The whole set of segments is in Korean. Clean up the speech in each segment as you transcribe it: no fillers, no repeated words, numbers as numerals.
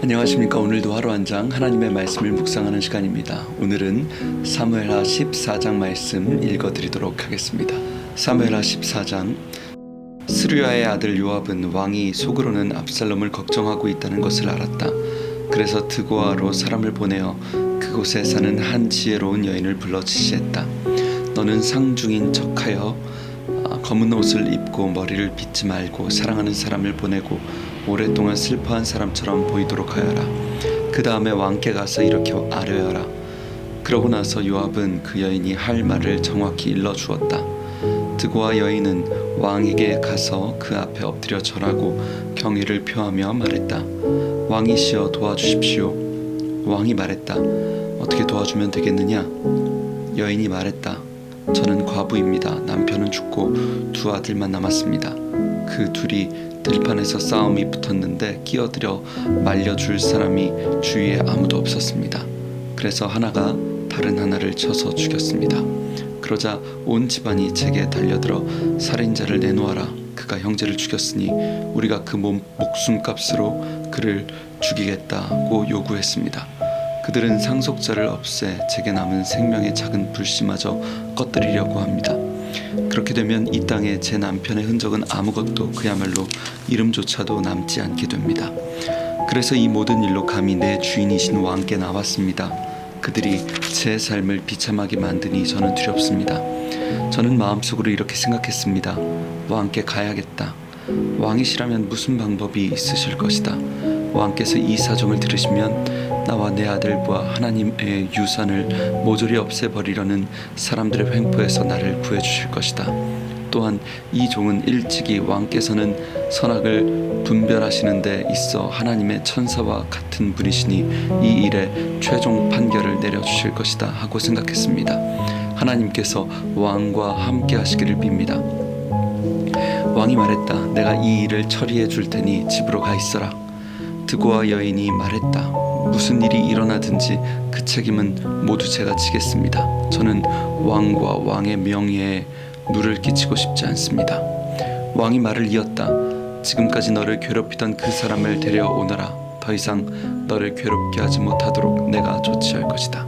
안녕하십니까. 오늘도 하루 한 장 하나님의 말씀을 묵상하는 시간입니다. 오늘은 사무엘하 14장 말씀 읽어드리도록 하겠습니다. 사무엘하 14장. 스루야의 아들 요압은 왕이 속으로는 압살롬을 걱정하고 있다는 것을 알았다. 그래서 드고아로 사람을 보내어 그곳에 사는 한 지혜로운 여인을 불러 지시했다. 너는 상중인 척하여 검은 옷을 입고 머리를 빗지 말고 사랑하는 사람을 보내고 오랫동안 슬퍼한 사람처럼 보이도록 하여라. 그 다음에 왕께 가서 이렇게 아뢰어라. 그러고 나서 요압은 그 여인이 할 말을 정확히 일러주었다. 드고아 여인은 왕에게 가서 그 앞에 엎드려 절하고 경의를 표하며 말했다. 왕이시여 도와주십시오. 왕이 말했다. 어떻게 도와주면 되겠느냐? 여인이 말했다. 저는 과부입니다. 남편은 죽고 두 아들만 남았습니다. 그 둘이 들판에서 싸움이 붙었는데 끼어들어 말려줄 사람이 주위에 아무도 없었습니다. 그래서 하나가 다른 하나를 쳐서 죽였습니다. 그러자 온 집안이 제게 달려들어 살인자를 내놓아라. 그가 형제를 죽였으니 우리가 그 목숨값으로 그를 죽이겠다고 요구했습니다. 그들은 상속자를 없애 제게 남은 생명의 작은 불씨마저 꺼뜨리려고 합니다. 그렇게 되면 이 땅에 제 남편의 흔적은 아무것도, 그야말로 이름조차도 남지 않게 됩니다. 그래서 이 모든 일로 감히 내 주인이신 왕께 나왔습니다. 그들이 제 삶을 비참하게 만드니 저는 두렵습니다. 저는 마음속으로 이렇게 생각했습니다. 왕께 가야겠다. 왕이시라면 무슨 방법이 있으실 것이다. 왕께서 이 사정을 들으시면 나와 내 아들과 하나님의 유산을 모조리 없애버리려는 사람들의 횡포에서 나를 구해주실 것이다. 또한 이 종은 일찍이 왕께서는 선악을 분별하시는 데 있어 하나님의 천사와 같은 분이시니 이 일에 최종 판결을 내려주실 것이다 하고 생각했습니다. 하나님께서 왕과 함께 하시기를 빕니다. 왕이 말했다. 내가 이 일을 처리해 줄 테니 집으로 가 있어라. 드고아 여인이 말했다. 무슨 일이 일어나든지 그 책임은 모두 제가 지겠습니다. 저는 왕과 왕의 명예에 누를 끼치고 싶지 않습니다. 왕이 말을 이었다. 지금까지 너를 괴롭히던 그 사람을 데려오너라. 더 이상 너를 괴롭게 하지 못하도록 내가 조치할 것이다.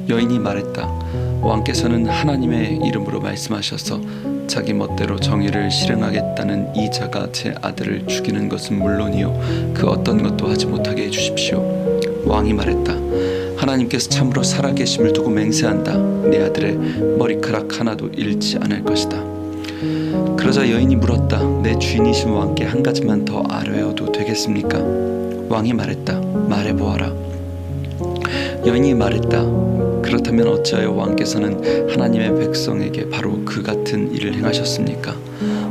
여인이 말했다. 왕께서는 하나님의 이름으로 말씀하셔서 자기 멋대로 정의를 실행하겠다는 이 자가 제 아들을 죽이는 것은 물론이요 그 어떤 것도 하지 못하게 해주십시오. 왕이 말했다. 하나님께서 참으로 살아계심을 두고 맹세한다. 내 아들의 머리카락 하나도 잃지 않을 것이다. 그러자 여인이 물었다. 내 주인이신 왕께 한 가지만 더 아뢰어도 되겠습니까? 왕이 말했다. 말해보아라. 여인이 말했다. 그렇다면 어찌하여 왕께서는 하나님의 백성에게 바로 그 같은 일을 행하셨습니까?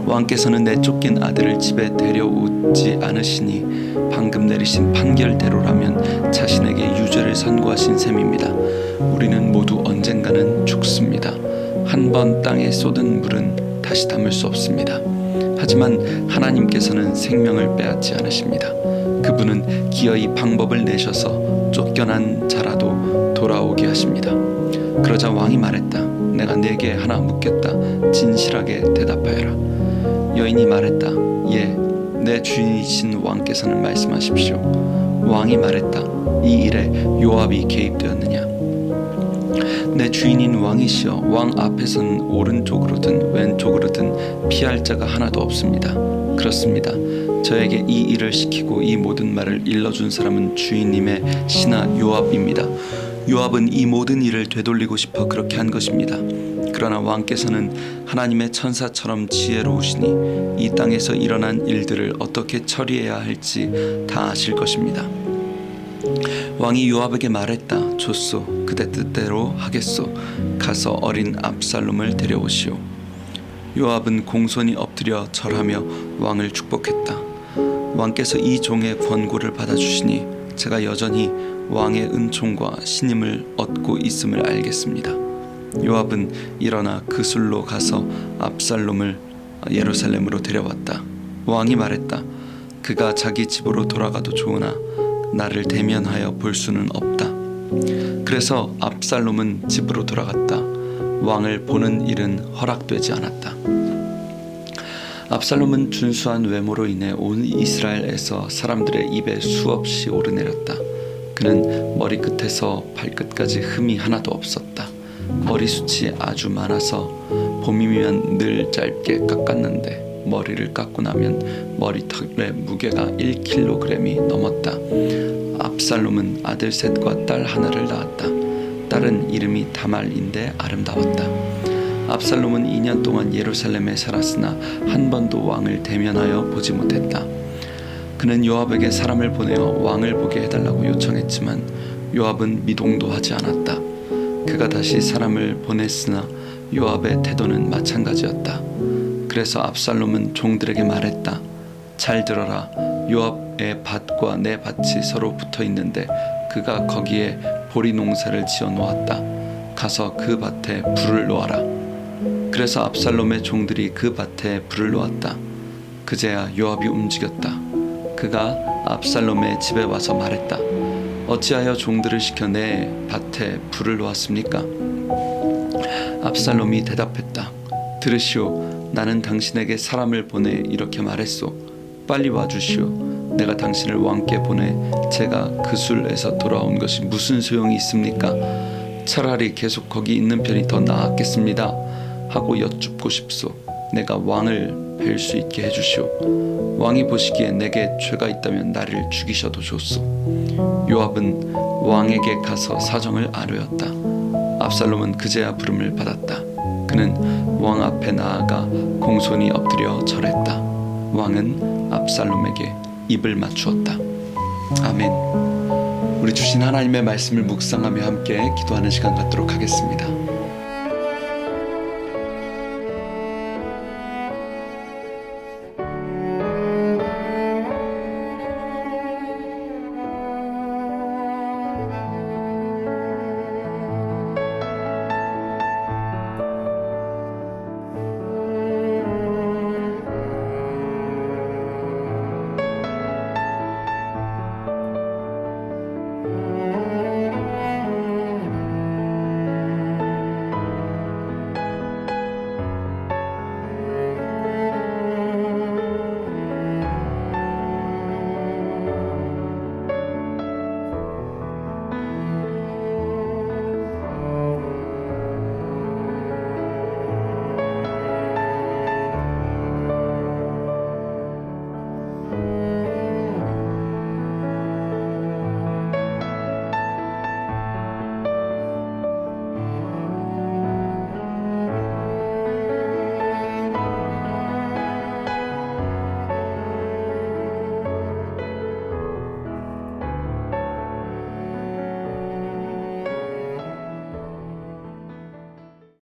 왕께서는 내 쫓긴 아들을 집에 데려오지 않으시니 방금 내리신 판결대로라면 자신에게 유죄를 선고하신 셈입니다. 우리는 모두 언젠가는 죽습니다. 한 번 땅에 쏟은 물은 다시 담을 수 없습니다. 하지만 하나님께서는 생명을 빼앗지 않으십니다. 그분은 기어이 방법을 내셔서 쫓겨난 자라도 돌아오게 하십니다. 그러자 왕이 말했다. 내가 네게 하나 묻겠다. 진실하게 대답하여라. 여인이 말했다. 예, 내 주인이신 왕께서는 말씀하십시오. 왕이 말했다. 이 일에 요압이 개입되었느냐? 내 주인인 왕이시여, 왕 앞에서는 오른쪽으로든 왼쪽으로든 피할 자가 하나도 없습니다. 그렇습니다. 저에게 이 일을 시키고 이 모든 말을 일러준 사람은 주인님의 신하 요압입니다. 요압은 이 모든 일을 되돌리고 싶어 그렇게 한 것입니다. 그러나 왕께서는 하나님의 천사처럼 지혜로우시니 이 땅에서 일어난 일들을 어떻게 처리해야 할지 다 아실 것입니다. 왕이 요압에게 말했다. 좋소. 그대 뜻대로 하겠소. 가서 어린 압살롬을 데려오시오. 요압은 공손히 엎드려 절하며 왕을 축복했다. 왕께서 이 종의 권고를 받아주시니 제가 여전히 왕의 은총과 신임을 얻고 있음을 알겠습니다. 요압은 일어나 그 술로 가서 압살롬을 예루살렘으로 데려왔다. 왕이 말했다. 그가 자기 집으로 돌아가도 좋으나 나를 대면하여 볼 수는 없다. 그래서 압살롬은 집으로 돌아갔다. 왕을 보는 일은 허락되지 않았다. 압살롬은 준수한 외모로 인해 온 이스라엘에서 사람들의 입에 수없이 오르내렸다. 그는 머리끝에서 발끝까지 흠이 하나도 없었다. 머리숱이 아주 많아서 봄이면 늘 짧게 깎았는데 머리를 깎고 나면 머리털의 무게가 1kg이 넘었다. 압살롬은 아들 셋과 딸 하나를 낳았다. 딸은 이름이 다말인데 아름다웠다. 압살롬은 2년 동안 예루살렘에 살았으나 한 번도 왕을 대면하여 보지 못했다. 그는 요압에게 사람을 보내어 왕을 보게 해달라고 요청했지만 요압은 미동도 하지 않았다. 그가 다시 사람을 보냈으나 요압의 태도는 마찬가지였다. 그래서 압살롬은 종들에게 말했다. 잘 들어라. 요압의 밭과 내 밭이 서로 붙어 있는데 그가 거기에 보리 농사를 지어 놓았다. 가서 그 밭에 불을 놓아라. 그래서 압살롬의 종들이 그 밭에 불을 놓았다. 그제야 요압이 움직였다. 그가 압살롬의 집에 와서 말했다. 어찌하여 종들을 시켜 내 밭에 불을 놓았습니까? 압살롬이 대답했다. 들으시오. 나는 당신에게 사람을 보내 이렇게 말했소. 빨리 와주시오. 내가 당신을 왕께 보내 제가 그술에서 돌아온 것이 무슨 소용이 있습니까? 차라리 계속 거기 있는 편이 더 나았겠습니다. 하고 여쭙고 싶소. 내가 왕을 뵐 수 있게 해주시오. 왕이 보시기에 내게 죄가 있다면 나를 죽이셔도 좋소. 요압은 왕에게 가서 사정을 아뢰었다. 압살롬은 그제야 부름을 받았다. 그는 왕 앞에 나아가 공손히 엎드려 절했다. 왕은 압살롬에게 입을 맞추었다. 아멘. 우리 주신 하나님의 말씀을 묵상하며 함께 기도하는 시간 갖도록 하겠습니다.